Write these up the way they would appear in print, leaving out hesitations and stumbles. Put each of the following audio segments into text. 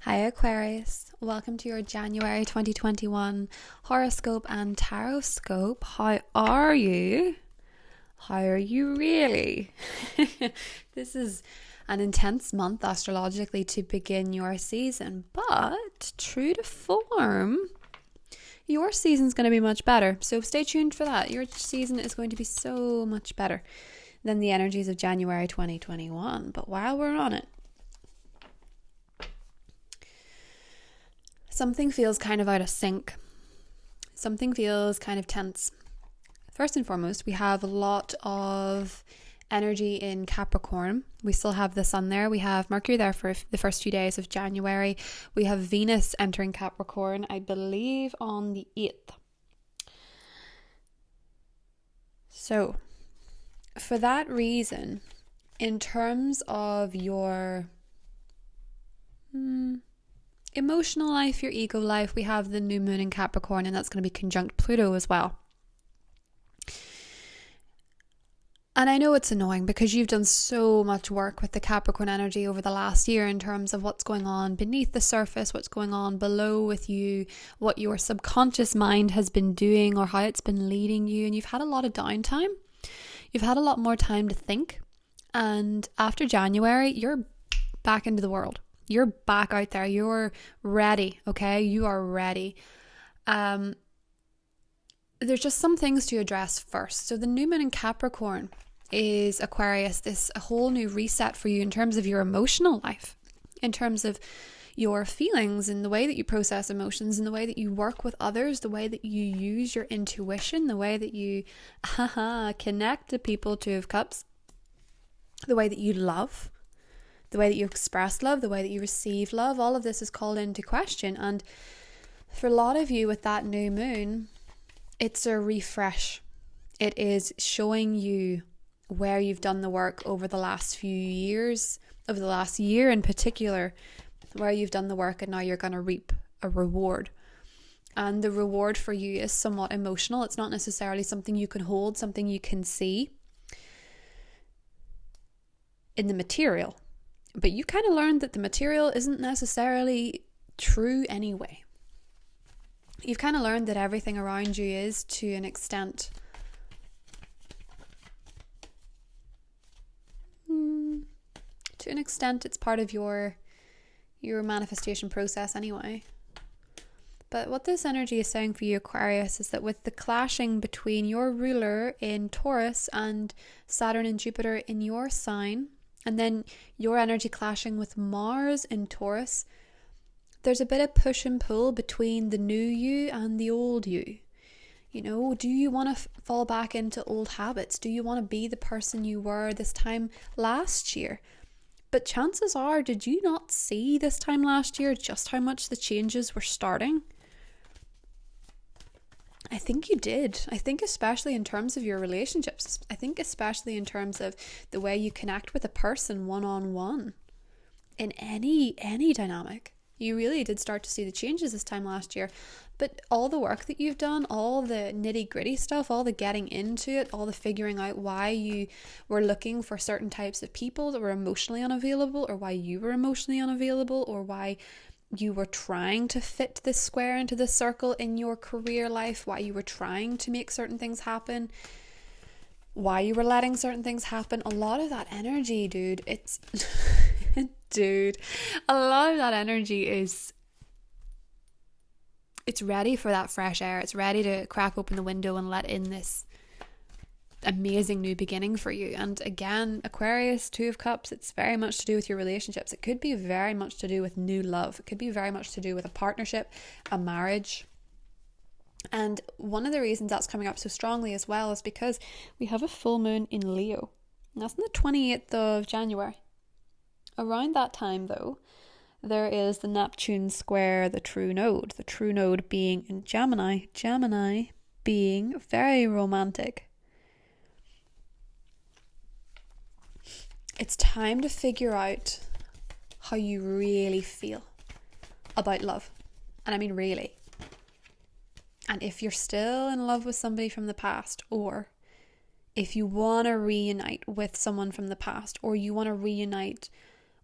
Hi Aquarius, welcome to your January 2021 horoscope and tarot scope. How are you? How are you really? This is an intense month astrologically to begin your season, but true to form, your season's going to be much better. So stay tuned for that. Your season is going to be so much better than the energies of January 2021. But while we're on it, something feels kind of out of sync. Something feels kind of tense. First and foremost, we have a lot of energy in Capricorn. We still have the sun there. We have Mercury there for the first few days of January. We have Venus entering Capricorn, I believe, on the 8th. So, for that reason, in terms of your emotional life, your ego life, we have the new moon in Capricorn, and that's going to be conjunct Pluto as well. And I know it's annoying because you've done so much work with the Capricorn energy over the last year in terms of what's going on beneath the surface, what's going on below with you, what your subconscious mind has been doing or how it's been leading you. And you've had a lot of downtime. You've had a lot more time to think. And after January, you're back into the world. You're back out there. You're ready, okay? You are ready. There's just some things to address first. So the new moon in Capricorn is Aquarius, this a whole new reset for you in terms of your emotional life, in terms of your feelings and the way that you process emotions and the way that you work with others, the way that you use your intuition, the way that you connect to people, Two of Cups, the way that you love, the way that you express love, the way that you receive love. All of this is called into question. And for a lot of you with that new moon, it's a refresh. It is showing you where you've done the work over the last few years, over the last year in particular, where you've done the work and now you're going to reap a reward. And the reward for you is somewhat emotional. It's not necessarily something you can hold, something you can see in the material. But you kind of learned that the material isn't necessarily true anyway. You've kind of learned that everything around you is, to an extent, it's part of your manifestation process anyway. But what this energy is saying for you, Aquarius, is that with the clashing between your ruler in Taurus and Saturn and Jupiter in your sign, and then your energy clashing with Mars in Taurus, there's a bit of push and pull between the new you and the old you. You know, do you want to fall back into old habits? Do you want to be the person you were this time last year? But chances are, did you not see this time last year just how much the changes were starting? I think you did. I think especially in terms of your relationships. I think especially in terms of the way you connect with a person one-on-one in any dynamic. You really did start to see the changes this time last year. But all the work that you've done, all the nitty-gritty stuff, all the getting into it, all the figuring out why you were looking for certain types of people that were emotionally unavailable, or why you were emotionally unavailable, or why you were trying to fit this square into this circle in your career life, why you were trying to make certain things happen, why you were letting certain things happen. A lot of that energy, dude, it's... a lot of that energy is... it's ready for that fresh air. It's ready to crack open the window and let in this amazing new beginning for you. And again, Aquarius, Two of Cups, it's very much to do with your relationships. It could be very much to do with new love. It could be very much to do with a partnership, a marriage. And one of the reasons that's coming up so strongly as well is because we have a full moon in Leo. And that's on the 28th of January. Around that time, though, there is the Neptune square, the true node being in Gemini being very romantic. It's time to figure out how you really feel about love. And I mean really. And if you're still in love with somebody from the past, or if you want to reunite with someone from the past, or you want to reunite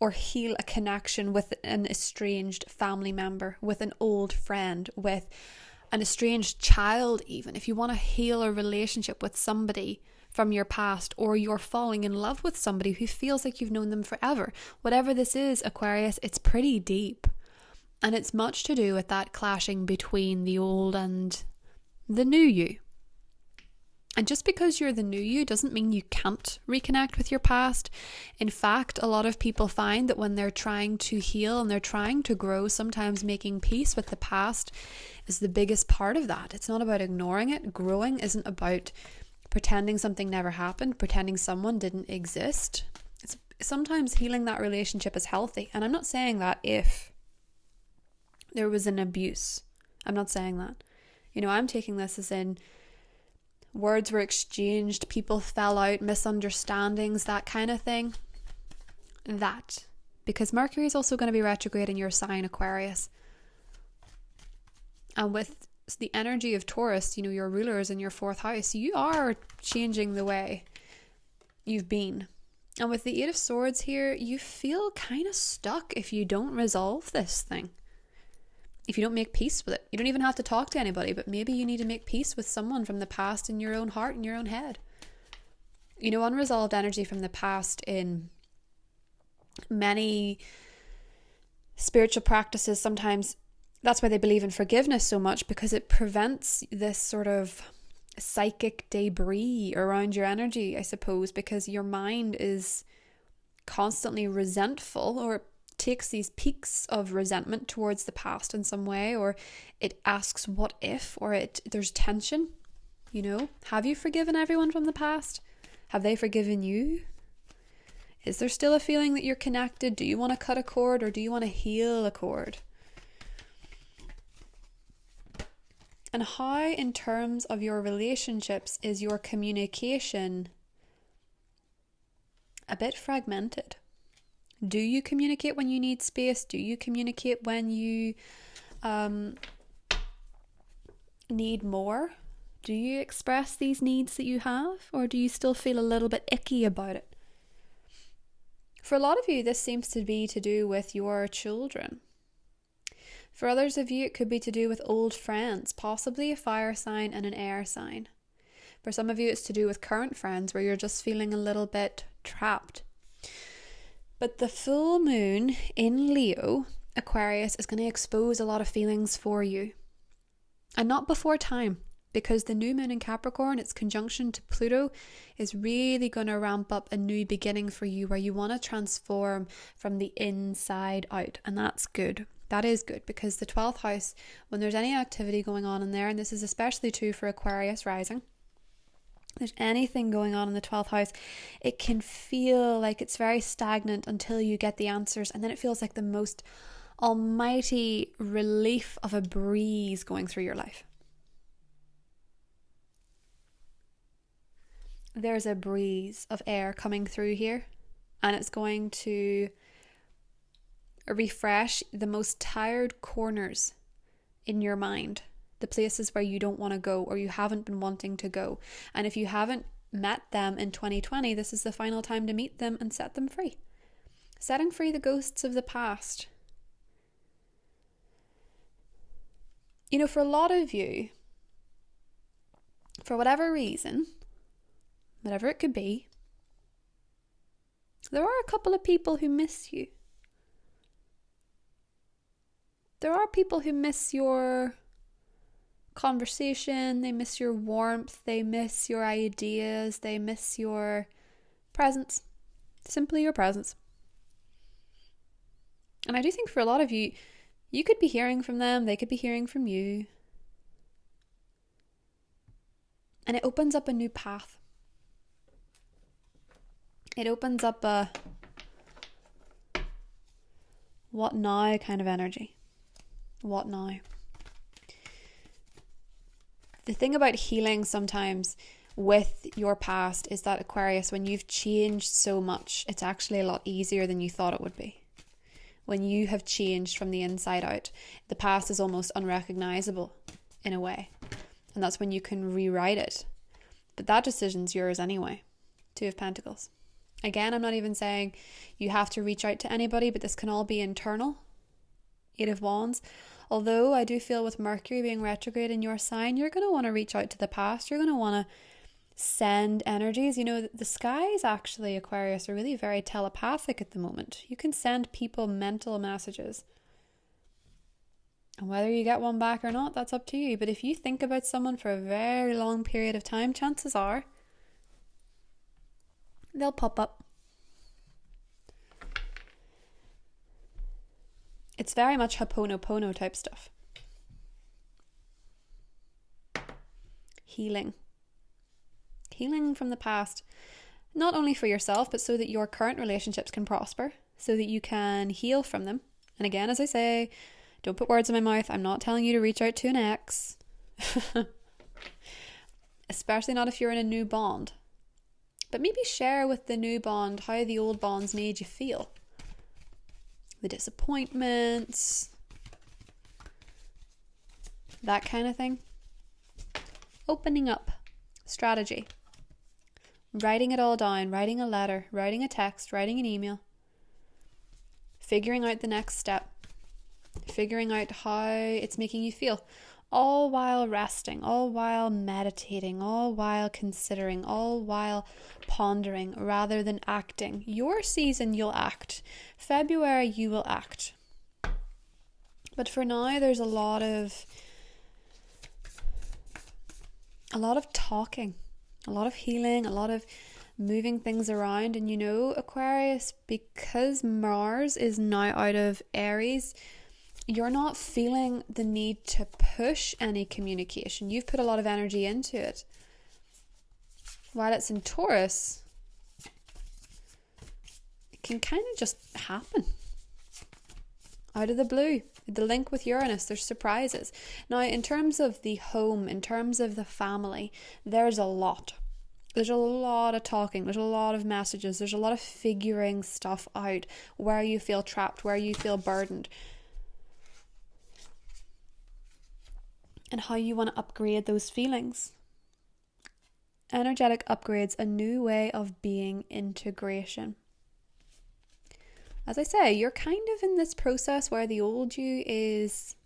or heal a connection with an estranged family member, with an old friend, with an estranged child even. If you want to heal a relationship with somebody from your past, or you're falling in love with somebody who feels like you've known them forever, whatever this is, Aquarius, it's pretty deep. And it's much to do with that clashing between the old and the new you. And just because you're the new you doesn't mean you can't reconnect with your past. In fact, a lot of people find that when they're trying to heal and they're trying to grow, sometimes making peace with the past is the biggest part of that. It's not about ignoring it. Growing isn't about pretending something never happened, pretending someone didn't exist. It's sometimes healing that relationship is healthy. And I'm not saying that if there was an abuse. I'm not saying that. I'm taking this as in words were exchanged, people fell out, misunderstandings, that kind of thing. That. Because Mercury is also going to be retrograde in your sign, Aquarius. And with the energy of Taurus, your rulers in your 4th house, you are changing the way you've been. And with the 8 of Swords here, you feel kind of stuck if you don't resolve this thing. If you don't make peace with it. You don't even have to talk to anybody, but maybe you need to make peace with someone from the past in your own heart, in your own head. Unresolved energy from the past in many spiritual practices, sometimes that's why they believe in forgiveness so much, because it prevents this sort of psychic debris around your energy, I suppose, because your mind is constantly resentful, or takes these peaks of resentment towards the past in some way, or it asks what if, or there's tension. Have you forgiven everyone from the past? Have they forgiven you? Is there still a feeling that you're connected? Do you want to cut a cord, or do you want to heal a cord? And how, in terms of your relationships, is your communication a bit fragmented? Do you communicate when you need space? Do you communicate when you need more? Do you express these needs that you have? Or do you still feel a little bit icky about it? For a lot of you, this seems to be to do with your children. For others of you, it could be to do with old friends, possibly a fire sign and an air sign. For some of you, it's to do with current friends where you're just feeling a little bit trapped. But the full moon in Leo, Aquarius, is going to expose a lot of feelings for you. And not before time, because the new moon in Capricorn, its conjunction to Pluto, is really going to ramp up a new beginning for you where you want to transform from the inside out. And that's good. That is good, because the 12th house, when there's any activity going on in there, and this is especially true for Aquarius rising, there's anything going on in the 12th house, it can feel like it's very stagnant until you get the answers, and then it feels like the most almighty relief of a breeze going through your life. There's a breeze of air coming through here, and it's going to refresh the most tired corners in your mind, the places where you don't want to go or you haven't been wanting to go. And if you haven't met them in 2020, this is the final time to meet them and set them free. Setting free the ghosts of the past. For a lot of you, for whatever reason, whatever it could be, there are a couple of people who miss you. There are people who miss your conversation, they miss your warmth, they miss your ideas, they miss your presence. Simply your presence. And I do think for a lot of you, you could be hearing from them, they could be hearing from you. And it opens up a new path. It opens up a what now kind of energy. What now? The thing about healing sometimes with your past is that, Aquarius, when you've changed so much, it's actually a lot easier than you thought it would be. When you have changed from the inside out, the past is almost unrecognizable in a way. And that's when you can rewrite it. But that decision's yours anyway. 2 of Pentacles. Again, I'm not even saying you have to reach out to anybody, but this can all be internal. 8 of Wands. Although I do feel with Mercury being retrograde in your sign, you're going to want to reach out to the past. You're going to want to send energies. You know, the skies actually, Aquarius, are really very telepathic at the moment. You can send people mental messages. And whether you get one back or not, that's up to you. But if you think about someone for a very long period of time, chances are they'll pop up. It's very much Ho'oponopono type stuff. Healing from the past, not only for yourself, but so that your current relationships can prosper, so that you can heal from them. And again, as I say, don't put words in my mouth. I'm not telling you to reach out to an ex, especially not if you're in a new bond. But maybe share with the new bond how the old bonds made you feel. The disappointments, that kind of thing. Opening up, strategy. Writing it all down, writing a letter, writing a text, writing an email. Figuring out the next step. Figuring out how it's making you feel. All while resting, all while meditating, all while considering, all while pondering rather than acting. Your season, you'll act. February, you will act. But for now, there's a lot of talking, a lot of healing, a lot of moving things around. And you know, Aquarius, because Mars is now out of Aries, you're not feeling the need to push any communication. You've put a lot of energy into it. While it's in Taurus, it can kind of just happen. Out of the blue. The link with Uranus, there's surprises. Now, in terms of the home, in terms of the family, there's a lot. There's a lot of talking. There's a lot of messages. There's a lot of figuring stuff out. Where you feel trapped, where you feel burdened. And how you want to upgrade those feelings. Energetic upgrades, a new way of being, integration. As I say, you're kind of in this process where the old you is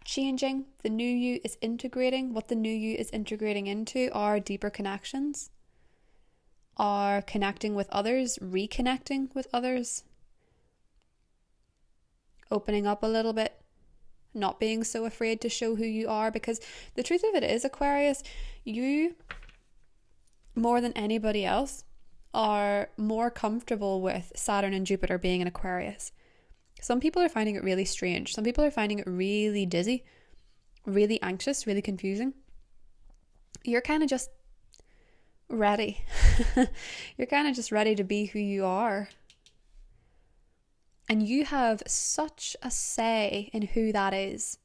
changing, the new you is integrating. What the new you is integrating into are deeper connections, are connecting with others, reconnecting with others, opening up a little bit, not being so afraid to show who you are, because the truth of it is, Aquarius, you, more than anybody else, are more comfortable with Saturn and Jupiter being in Aquarius. Some people are finding it really strange. Some people are finding it really dizzy, really anxious, really confusing. You're kind of just ready. You're kind of just ready to be who you are. And you have such a say in who that is.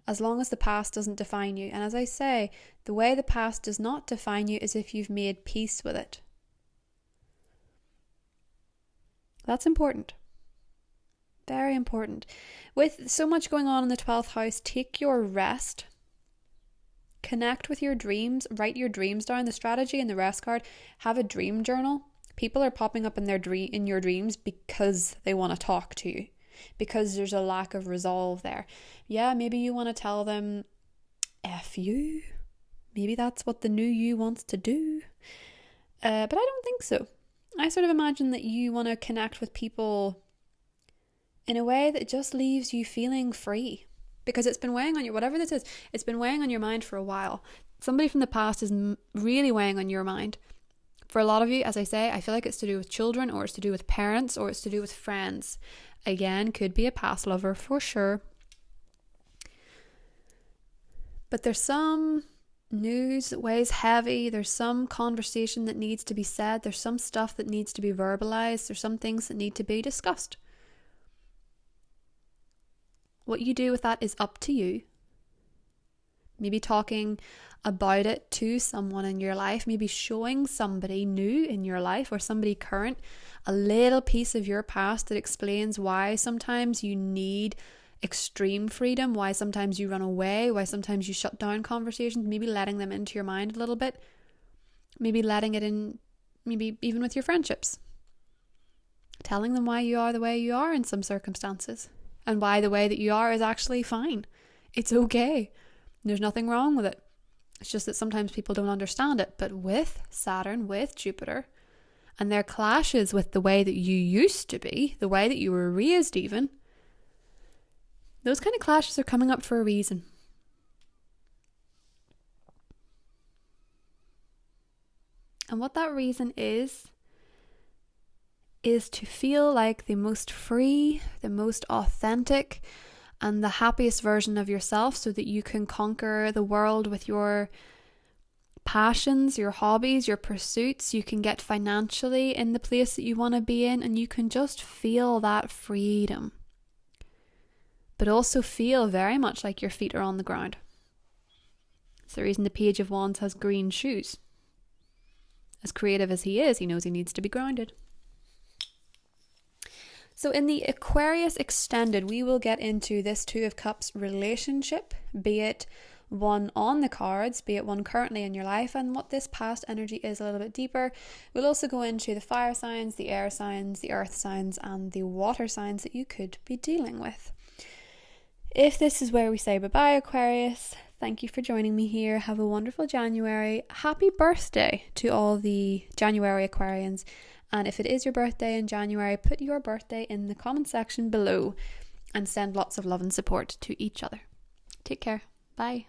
As long as the past doesn't define you. And as I say, the way the past does not define you is if you've made peace with it. That's important. Very important. With so much going on in the 12th house, take your rest. Connect with your dreams. Write your dreams down. The strategy and the rest card. Have a dream journal. People are popping up in your dreams because they want to talk to you. Because there's a lack of resolve there. Yeah, maybe you want to tell them F you. Maybe that's what the new you wants to do. But I don't think so. I sort of imagine that you want to connect with people in a way that just leaves you feeling free. Because it's been weighing on you, whatever this is, it's been weighing on your mind for a while. Somebody from the past is really weighing on your mind. For a lot of you, as I say, I feel like it's to do with children, or it's to do with parents, or it's to do with friends. Again, could be a past lover for sure. But there's some news that weighs heavy. There's some conversation that needs to be said. There's some stuff that needs to be verbalized. There's some things that need to be discussed. What you do with that is up to you. Maybe talking about it to someone in your life, maybe showing somebody new in your life or somebody current a little piece of your past that explains why sometimes you need extreme freedom, why sometimes you run away, why sometimes you shut down conversations, maybe letting them into your mind a little bit, maybe letting it in, maybe even with your friendships, telling them why you are the way you are in some circumstances, and why the way that you are is actually fine. It's okay. There's nothing wrong with it. It's just that sometimes people don't understand it. But with Saturn, with Jupiter, and their clashes with the way that you used to be, the way that you were raised even, those kind of clashes are coming up for a reason. And what that reason is to feel like the most free, the most authentic, and the happiest version of yourself, so that you can conquer the world with your passions, your hobbies, your pursuits. You can get financially in the place that you want to be in, and you can just feel that freedom. But also feel very much like your feet are on the ground. It's the reason the Page of Wands has green shoes. As creative as he is, he knows he needs to be grounded. So in the Aquarius Extended, we will get into this Two of Cups relationship, be it one on the cards, be it one currently in your life, and what this past energy is a little bit deeper. We'll also go into the fire signs, the air signs, the earth signs, and the water signs that you could be dealing with. If this is where we say bye-bye, Aquarius, thank you for joining me here. Have a wonderful January. Happy birthday to all the January Aquarians. And if it is your birthday in January, put your birthday in the comment section below and send lots of love and support to each other. Take care. Bye.